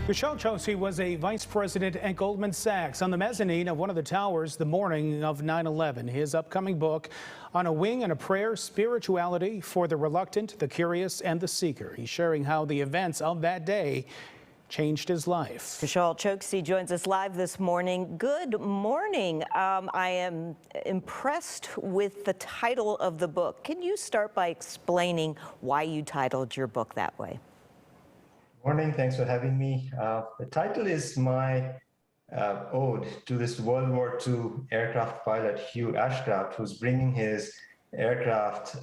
Michelle Chelsea was a vice president at Goldman Sachs on the mezzanine of one of the towers the morning of 9/11. His upcoming book, On a Wing and a Prayer, Spirituality for the Reluctant, the Curious, and the Seeker. He's sharing how the events of that day changed his life. Michelle Chokshi joins us live this morning. Good morning. I am impressed with the title of the book. Can you start by explaining why you titled your book that way? Morning, thanks for having me. The title is my ode to this World War II aircraft pilot, Hugh Ashcraft, who's bringing his aircraft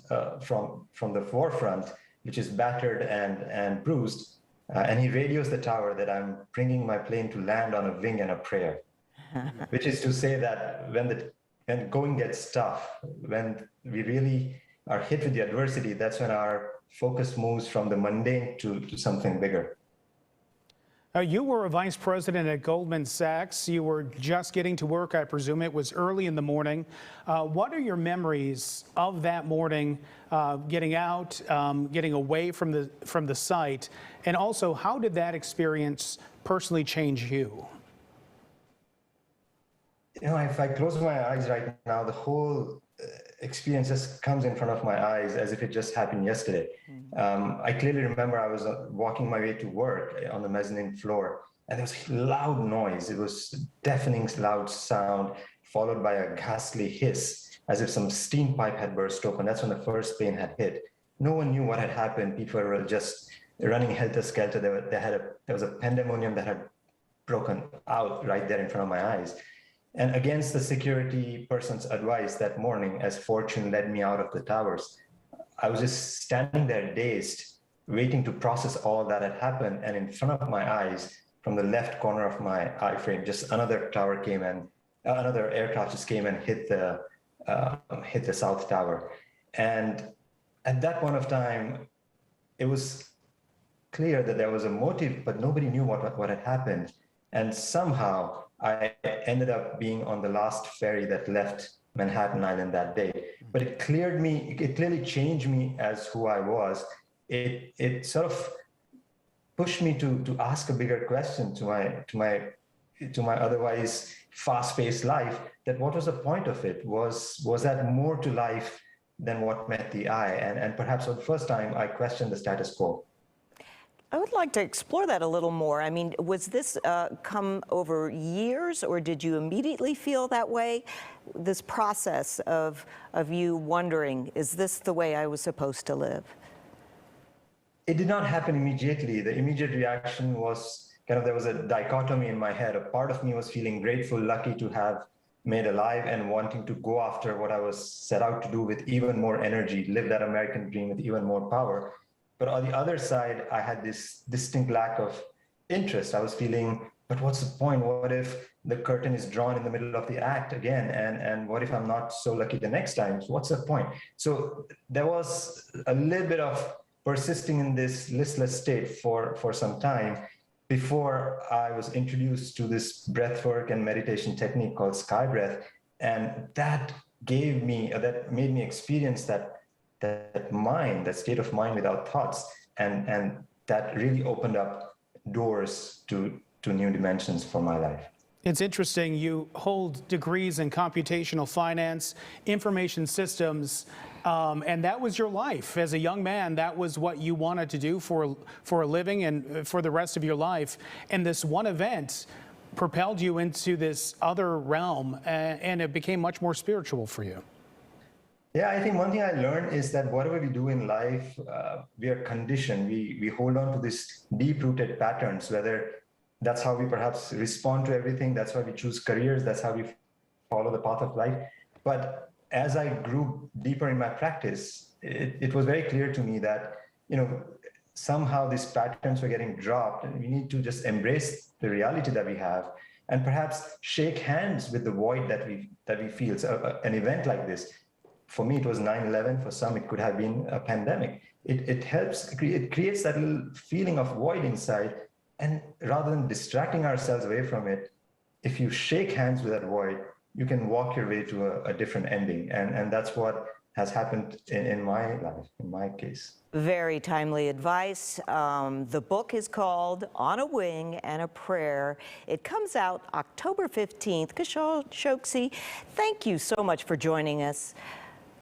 from the forefront, which is battered and bruised. And he radios the tower that I'm bringing my plane to land on a wing and a prayer, which is to say that when going gets tough, when we really are hit with the adversity, that's when our focus moves from the mundane to something bigger. You were a vice president at Goldman Sachs. You were just getting to work, I presume. It was early in the morning. What are your memories of that morning, getting out, getting away from the site? And also, how did that experience personally change you? You know, if I close my eyes right now, the whole experience just comes in front of my eyes as if it just happened yesterday. I clearly remember I was walking my way to work on the mezzanine floor, and there was loud noise. It was deafening loud sound, followed by a ghastly hiss, as if some steam pipe had burst open. That's when the first plane had hit. No one knew what had happened. People were just running helter-skelter. There was a pandemonium that had broken out right there in front of my eyes. And against the security person's advice that morning, as fortune led me out of the towers, I was just standing there dazed, waiting to process all that had happened. And in front of my eyes, from the left corner of my eye frame, just another tower came and another aircraft just came and hit the South Tower. And at that point of time, it was clear that there was a motive, but nobody knew what had happened. And somehow I ended up being on the last ferry that left Manhattan Island that day. But it clearly changed me as who I was. It sort of pushed me to ask a bigger question to my otherwise fast-paced life, that what was the point of it? Was that more to life than what met the eye? And perhaps for the first time, I questioned the status quo. I would like to explore that a little more. I mean, was this come over years, or did you immediately feel that way? This process of you wondering, is this the way I was supposed to live? It did not happen immediately. The immediate reaction was there was a dichotomy in my head. A part of me was feeling grateful, lucky to have made alive and wanting to go after what I was set out to do with even more energy, live that American dream with even more power. But on the other side, I had this distinct lack of interest. I was feeling, but what's the point? What if the curtain is drawn in the middle of the act again? And what if I'm not so lucky the next time? So what's the point? So there was a little bit of persisting in this listless state for some time before I was introduced to this breathwork and meditation technique called sky breath. And that made me experience that state of mind without thoughts, and that really opened up doors to new dimensions for my life. It's interesting, you hold degrees in computational finance, information systems, and that was your life. As a young man, that was what you wanted to do for a living and for the rest of your life. And this one event propelled you into this other realm, and it became much more spiritual for you. Yeah, I think one thing I learned is that whatever we do in life, we are conditioned. We hold on to these deep-rooted patterns, whether that's how we perhaps respond to everything, that's why we choose careers, that's how we follow the path of life. But as I grew deeper in my practice, it was very clear to me that, somehow these patterns were getting dropped, and we need to just embrace the reality that we have and perhaps shake hands with the void that we feel. So an event like this, for me, it was 9/11. For some, it could have been a pandemic. It creates that little feeling of void inside. And rather than distracting ourselves away from it, if you shake hands with that void, you can walk your way to a different ending. And that's what has happened in my life, in my case. Very timely advice. The book is called On a Wing and a Prayer. It comes out October 15th. Kushal Chokshi, thank you so much for joining us.